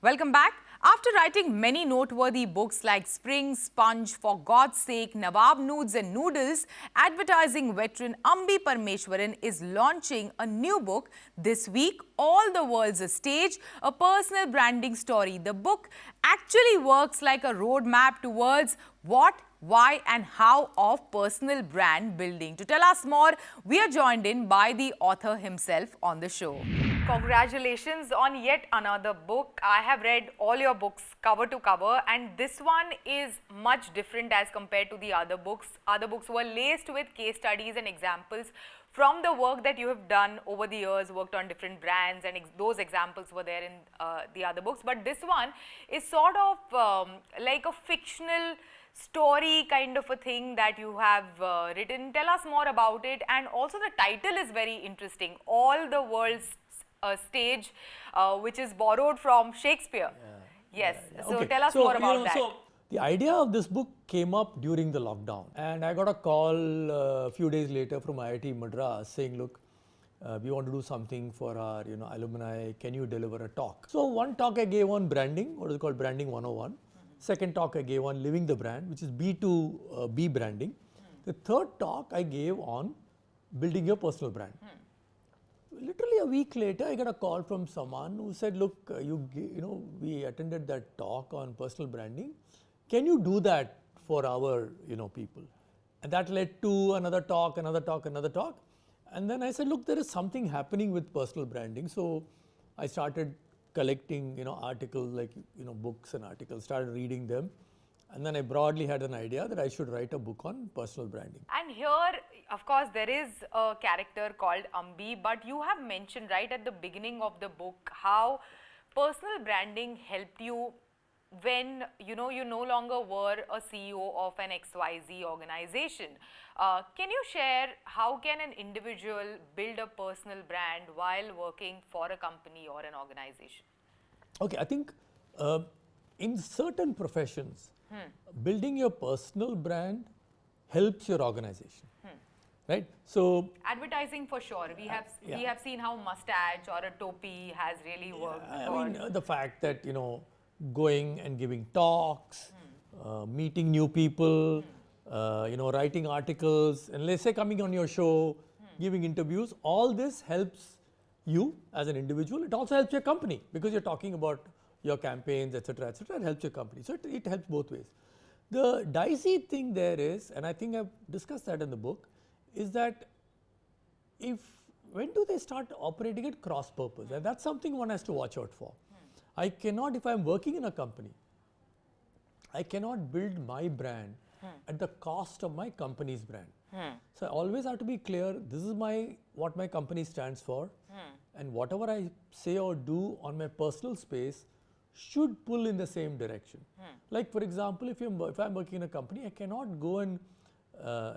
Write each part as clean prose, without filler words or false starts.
Welcome back. After writing many noteworthy books like Spring, Sponge, For God's Sake, Nawab Nudes and Noodles, advertising veteran Ambi Parmeshwaran is launching a new book this week, All the World's a Stage, a personal branding story. The book actually works like a roadmap towards what, why and how of personal brand building. To tell us more, we are joined in by the author himself on the show. Congratulations on yet another book. I have read all your books cover to cover, and this one is much different as compared to the other books. Other books were laced with case studies and examples from the work that you have done over the years, worked on different brands, and those examples were there in the other books. But this one is sort of like a fictional story kind of a thing that you have written. Tell us more about it, and also the title is very interesting, All the World's Stage, which is borrowed from Shakespeare. Yes, so Okay. tell us more about that. So the idea of this book came up during the lockdown, and I got a call a few days later from IIT Madras saying, look, we want to do something for our alumni, can you deliver a talk? So one talk I gave on branding, what is called Branding 101. Second talk I gave on Living the Brand, which is B2B branding. The third talk I gave on building your personal brand. Literally a week later, I got a call from someone who said, look, we attended that talk on personal branding. Can you do that for our, people? And that led to another talk. And then I said, look, there is something happening with personal branding. So I started collecting, articles like, books and articles, started reading them. And then I broadly had an idea that I should write a book on personal branding. And here, of course, there is a character called Ambi, but you have mentioned right at the beginning of the book how personal branding helped you when you no longer were a CEO of an XYZ organization. Can you share how can an individual build a personal brand while working for a company or an organization? Okay, I think in certain professions, building your personal brand helps your organization, right? So advertising for sure. We have seen how mustache or a topi has really worked. I mean, the fact that going and giving talks, meeting new people, writing articles, and let's say coming on your show, giving interviews, all this helps you as an individual. It also helps your company because you're talking about your campaigns, etc., etc. It helps your company. So it helps both ways. The dicey thing there is, and I think I've discussed that in the book, is that when do they start operating at cross purpose? And that's something one has to watch out for. I cannot, if I'm working in a company, I cannot build my brand at the cost of my company's brand. So I always have to be clear, this is what my company stands for, and whatever I say or do on my personal space should pull in the same direction. Like for example, if I'm working in a company, I cannot go and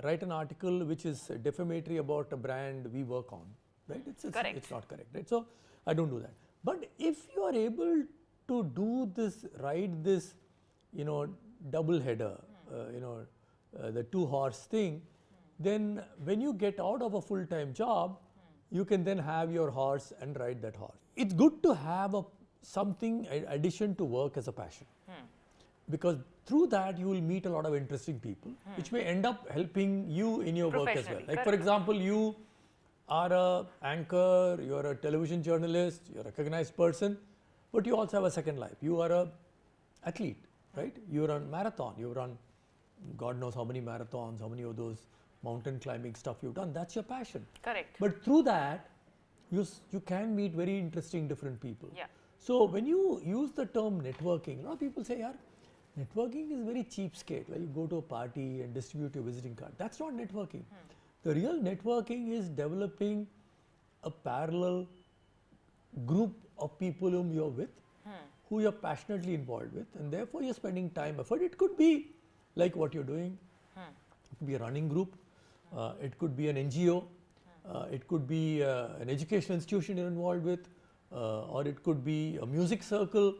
write an article which is defamatory about a brand we work on, right? It's not correct, right? So I don't do that. But if you are able to do this, ride this, double header, the two-horse thing, then when you get out of a full-time job, you can then have your horse and ride that horse. It's good to have something in addition to work as a passion, because through that you will meet a lot of interesting people, which may end up helping you in your work as well. Like for example, you are an anchor, you are a television journalist, you're a recognized person, but you also have a second life. You are an athlete, right? You run marathon, you run God knows how many marathons, how many of those mountain climbing stuff you've done. That's your passion. Correct. But through that, you can meet very interesting different people. Yeah. So when you use the term networking, a lot of people say, yeah, networking is very cheapskate, where you go to a party and distribute your visiting card. That's not networking. The real networking is developing a parallel group of people whom you're with, who you're passionately involved with, and therefore you're spending time, effort. It could be like what you're doing. It could be a running group. It could be an NGO. It could be an educational institution you're involved with, or it could be a music circle.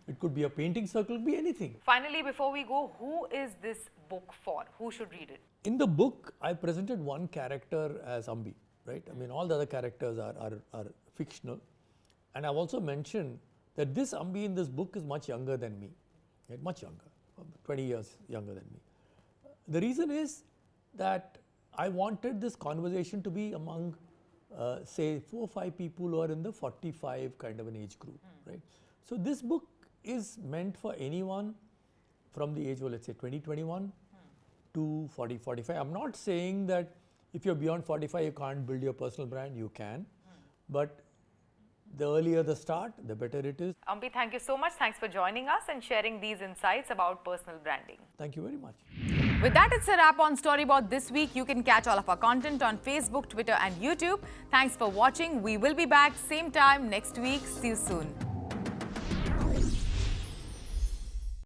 It could be a painting circle, it could be anything. Finally, before we go, who is this book for? Who should read it? In the book, I presented one character as Ambi, right? I mean, all the other characters are fictional. And I've also mentioned that this Ambi in this book is much younger than me, right? Much younger, 20 years younger than me. The reason is that I wanted this conversation to be among, say, 4 or 5 people who are in the 45 kind of an age group, right? So this book is meant for anyone from the age of, let's say, 20, 21 to 40, 45. I'm not saying that if you're beyond 45, you can't build your personal brand. You can, but the earlier the start, the better it is. Ambi, thank you so much. Thanks for joining us and sharing these insights about personal branding. Thank you very much. With that, it's a wrap on Storyboard this week. You can catch all of our content on Facebook, Twitter and YouTube. Thanks for watching. We will be back same time next week. See you soon.